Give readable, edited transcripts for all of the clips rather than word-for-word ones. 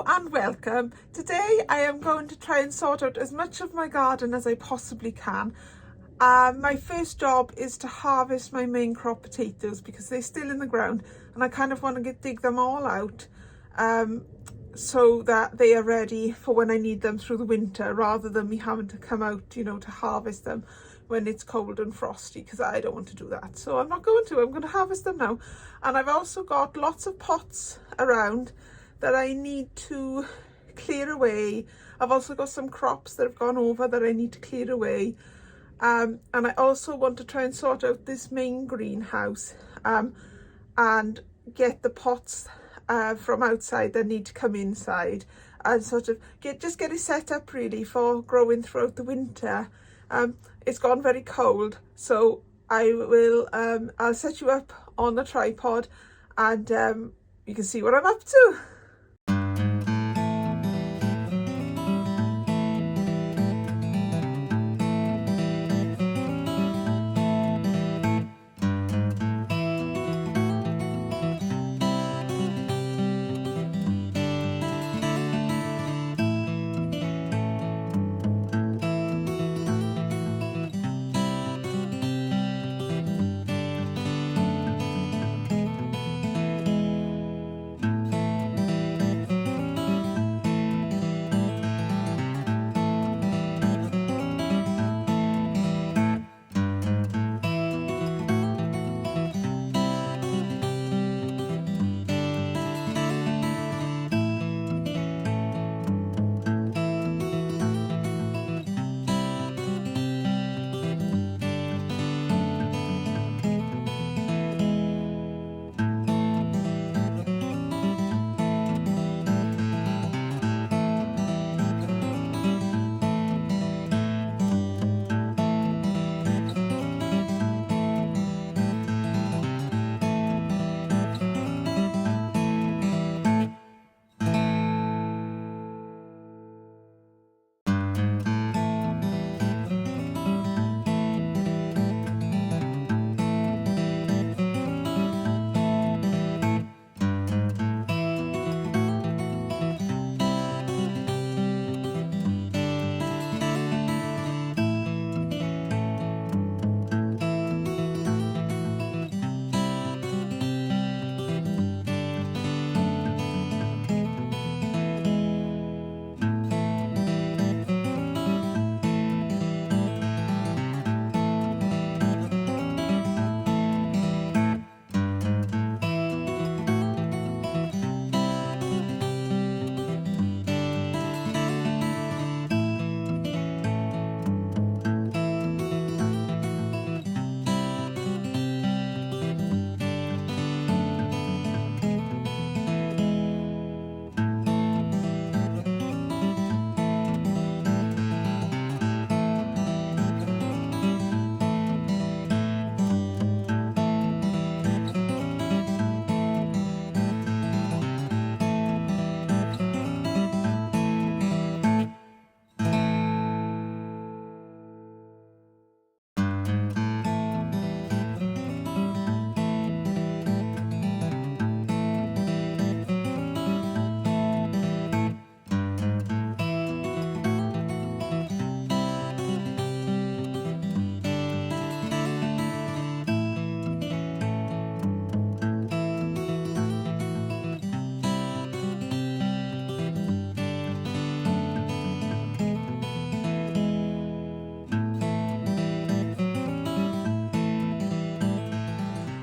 and welcome. Today I am going to try and sort out as much of my garden as I possibly can. My first job is to harvest my main crop potatoes because they're still in the ground and I kind of want to dig them all out so that they are ready for when I need them through the winter, rather than me having to come out, to harvest them when it's cold and frosty, because I don't want to do that. So I'm going to harvest them now. And I've also got lots of pots around that I need to clear away. I've also got some crops that have gone over that I need to clear away. And I also want to try and sort out this main greenhouse and get the pots from outside that need to come inside, and sort of get it set up really for growing throughout the winter. It's gone very cold, so I'll set you up on the tripod and you can see what I'm up to.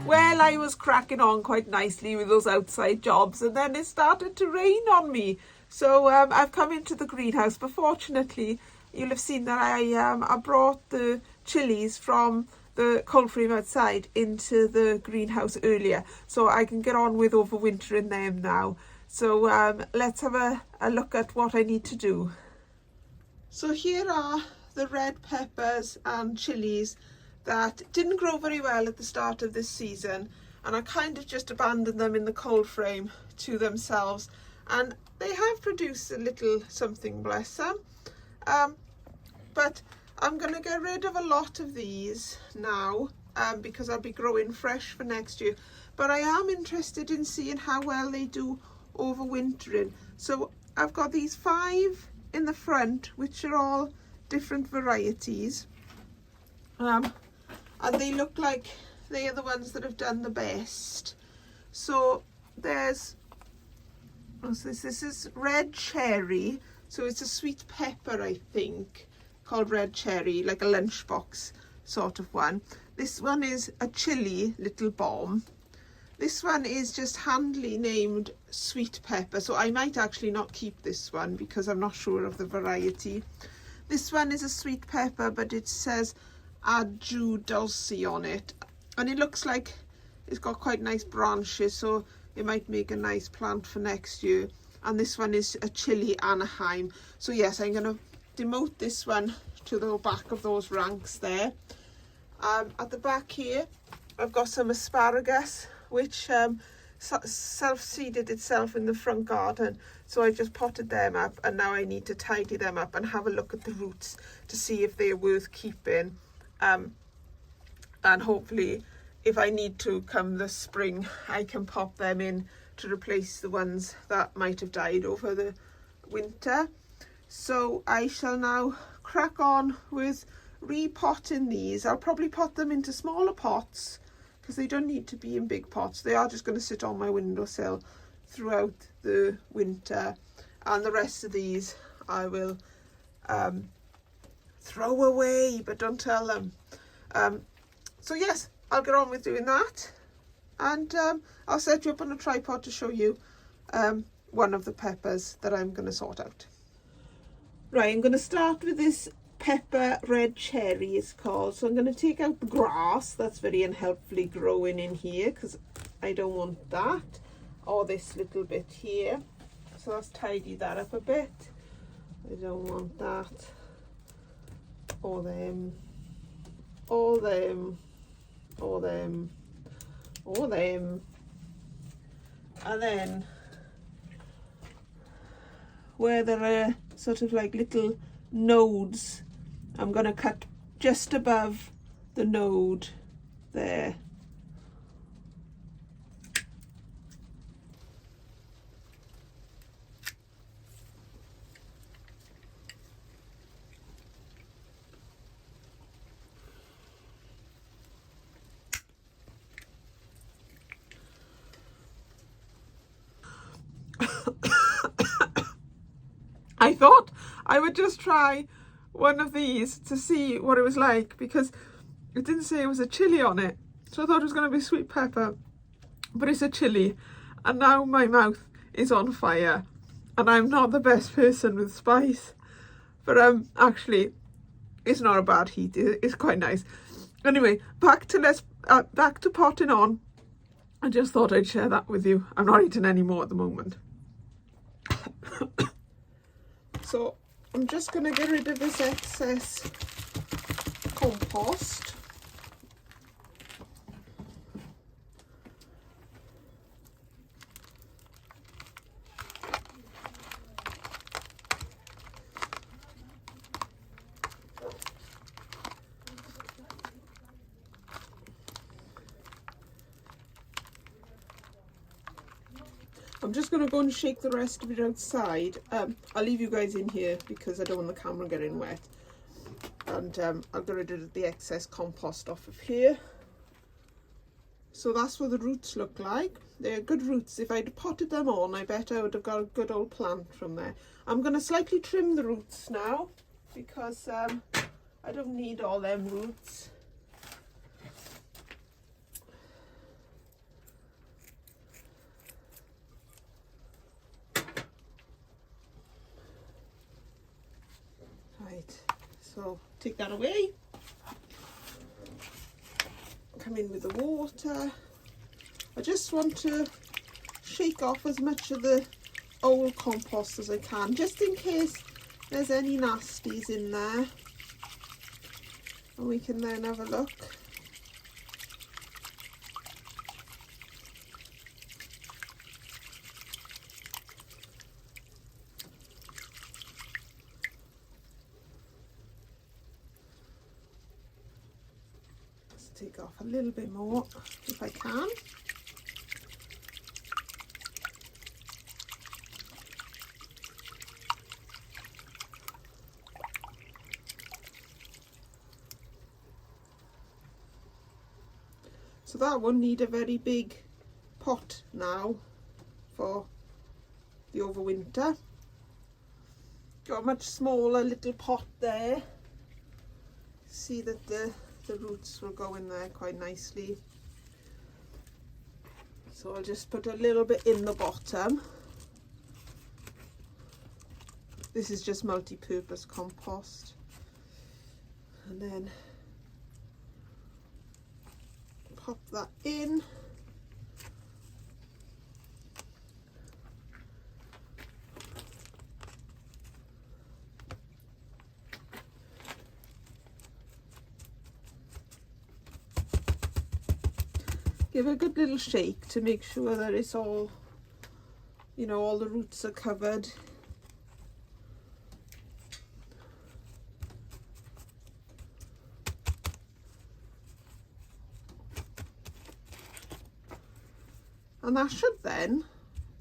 Well, I was cracking on quite nicely with those outside jobs, and then it started to rain on me. So I've come into the greenhouse, but fortunately you'll have seen that I brought the chillies from the cold frame outside into the greenhouse earlier, so I can get on with overwintering them now. So let's have a look at what I need to do. So here are the red peppers and chillies that didn't grow very well at the start of this season, and I kind of just abandoned them in the cold frame to themselves, and they have produced a little something, bless them. But I'm going to get rid of a lot of these now because I'll be growing fresh for next year, but I am interested in seeing how well they do overwintering. So I've got these 5 in the front, which are all different varieties. And they look like they are the ones that have done the best. So there's, what's this? This is red cherry. So it's a sweet pepper, I think, called red cherry, like a lunchbox sort of one. This one is a chilli little bomb. This one is just handily named sweet pepper. So I might actually not keep this one because I'm not sure of the variety. This one is a sweet pepper, but it says Aju Dulce on it. And it looks like it's got quite nice branches, so it might make a nice plant for next year. And this one is a chili Anaheim. So yes, I'm going to demote this one to the back of those ranks there. At the back here, I've got some asparagus, which self-seeded itself in the front garden. So I just potted them up, and now I need to tidy them up and have a look at the roots to see if they're worth keeping. And hopefully, if I need to come this spring, I can pop them in to replace the ones that might have died over the winter. So I shall now crack on with repotting these. I'll probably pot them into smaller pots because they don't need to be in big pots. They are just going to sit on my windowsill throughout the winter, and the rest of these I will throw away, but don't tell them. So yes, I'll get on with doing that, and I'll set you up on a tripod to show you one of the peppers that I'm going to sort out. Right, I'm going to start with this pepper red cherry, it's called. So I'm going to take out the grass that's very unhelpfully growing in here because I don't want that, or this little bit here. So let's tidy that up a bit. I don't want that, or them, or them, or them, or them. And then where there are sort of like little nodes, I'm going to cut just above the node there. I thought I would just try one of these to see what it was like, because it didn't say it was a chili on it. So I thought it was going to be sweet pepper, but it's a chili. And now my mouth is on fire, and I'm not the best person with spice. But actually, it's not a bad heat. It's quite nice. Anyway, back to potting on. I just thought I'd share that with you. I'm not eating any more at the moment. So I'm just going to get rid of this excess compost. I'm just going to go and shake the rest of it outside. I'll leave you guys in here because I don't want the camera getting wet. And I'll get rid of the excess compost off of here. So that's what the roots look like. They're good roots. If I'd potted them on, I bet I would have got a good old plant from there. I'm going to slightly trim the roots now because I don't need all them roots. Right, so take that away. Come in with the water. I just want to shake off as much of the old compost as I can, just in case there's any nasties in there. And we can then have a look. Take off a little bit more if I can. So that won't need a very big pot now for the overwinter. Got a much smaller little pot there. See that the roots will go in there quite nicely. So I'll just put a little bit in the bottom. This is just multi-purpose compost. And then pop that in. Give a good little shake to make sure that it's all, you know, all the roots are covered. And that should then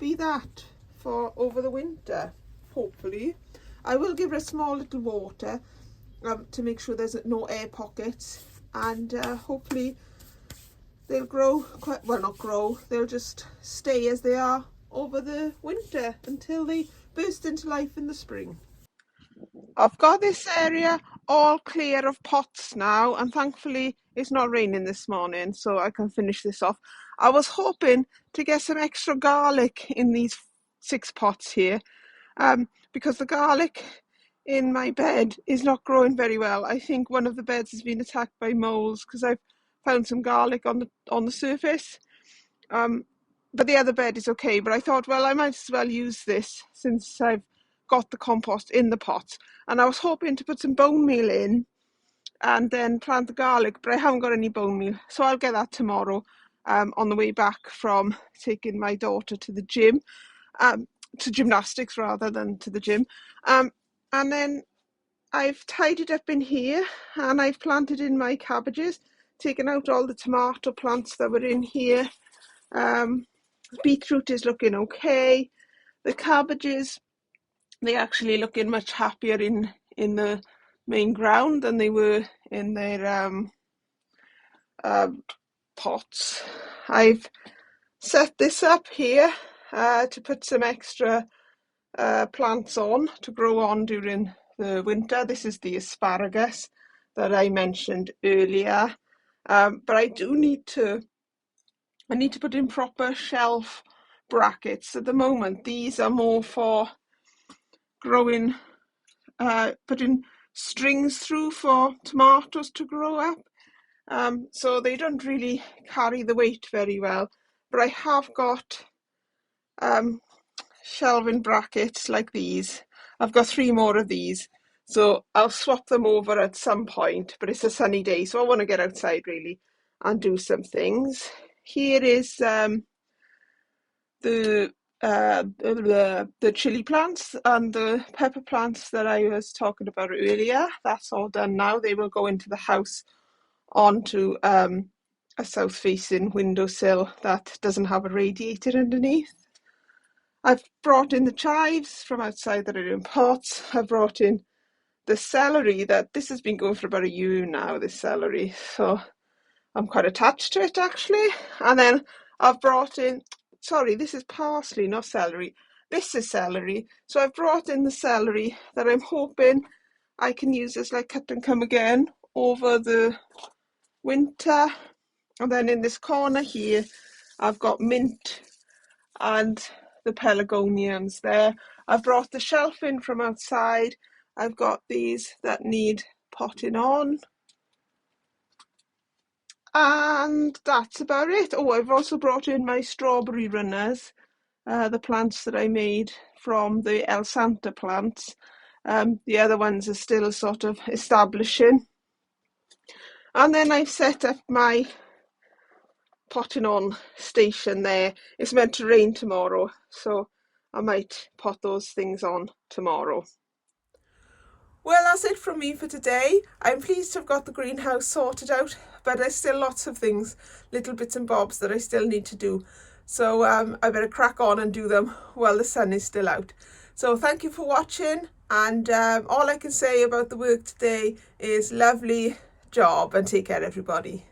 be that for over the winter, hopefully. I will give it a small little water to make sure there's no air pockets, and hopefully they'll grow quite well, not grow, they'll just stay as they are over the winter until they burst into life in the spring. I've got this area all clear of pots now, and thankfully it's not raining this morning, so I can finish this off. I was hoping to get some extra garlic in these 6 pots here, because the garlic in my bed is not growing very well. I think one of the beds has been attacked by moles because I've found some garlic on the surface. But the other bed is okay, but I thought, well, I might as well use this since I've got the compost in the pot. And I was hoping to put some bone meal in and then plant the garlic, but I haven't got any bone meal, so I'll get that tomorrow on the way back from taking my daughter to the gym, to gymnastics rather than to the gym. And then I've tidied up in here and I've planted in my cabbages, taken out all the tomato plants that were in here. Beetroot is looking okay. The cabbages, they're actually looking much happier in the main ground than they were in their pots. I've set this up here to put some extra plants on to grow on during the winter. This is the asparagus that I mentioned earlier, but I need to put in proper shelf brackets. At the moment these are more for growing, putting strings through for tomatoes to grow up, so they don't really carry the weight very well, but I have got shelving brackets like these. I've got 3 more of these, so I'll swap them over at some point, but it's a sunny day, so I want to get outside really and do some things. Here is the chilli plants and the pepper plants that I was talking about earlier. That's all done now. They will go into the house onto a south facing windowsill that doesn't have a radiator underneath. I've brought in the chives from outside that are in pots. I've brought in the celery this has been going for about a year now, this celery, so I'm quite attached to it actually. And then I've brought in, sorry, this is parsley, not celery. This is celery. So I've brought in the celery that I'm hoping I can use as like cut and come again over the winter. And then in this corner here, I've got mint and the pelargoniums there. I've brought the shelf in from outside. I've got these that need potting on. And that's about it. Oh, I've also brought in my strawberry runners, the plants that I made from the El Santa plants. The other ones are still sort of establishing. And then I've set up my potting on station there. It's meant to rain tomorrow, so I might pot those things on tomorrow. Well, that's it from me for today. I'm pleased to have got the greenhouse sorted out, but there's still lots of things, little bits and bobs that I still need to do. So I better crack on and do them while the sun is still out. So thank you for watching, and all I can say about the work today is lovely job, and take care everybody.